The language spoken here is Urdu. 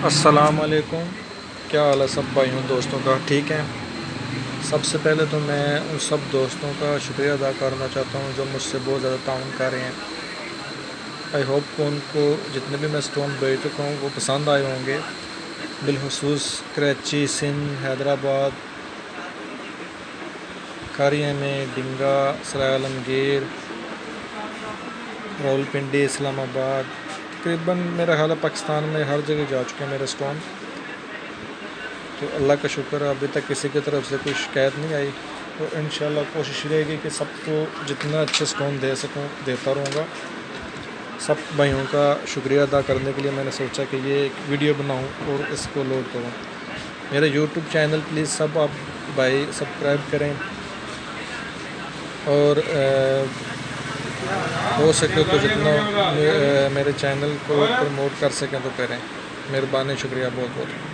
السلام علیکم، کیا حال ہے سب بھائیوں دوستوں کا؟ ٹھیک ہیں؟ سب سے پہلے تو میں ان سب دوستوں کا شکریہ ادا کرنا چاہتا ہوں جو مجھ سے بہت زیادہ تعاون کر رہے ہیں۔ آئی ہوپ کہ ان کو جتنے بھی میں اسٹون بھیج چکا ہوں وہ پسند آئے ہوں گے، بالخصوص کراچی، سندھ، حیدرآباد، کھاریا میں، ڈنگا، سرائے عالمگیر، راولپنڈی، اسلام آباد، تقریباً میرا خیال ہے پاکستان میں ہر جگہ جا چکے ہیں میرے اسٹون۔ تو اللہ کا شکر ہے ابھی تک کسی کی طرف سے کوئی شکایت نہیں آئی، تو انشاءاللہ کوشش رہے گی کہ سب کو جتنا اچھے اسٹون دے سکوں دیتا رہوں گا۔ سب بھائیوں کا شکریہ ادا کرنے کے لیے میں نے سوچا کہ یہ ایک ویڈیو بناؤں اور اس کو لوڈ کروں۔ میرے یوٹیوب چینل پلیز سب آپ بھائی سبسکرائب کریں، اور ہو سکے تو جتنا میرے چینل کو پروموٹ کر سکیں تو کریں۔ مہربانی، شکریہ بہت بہت۔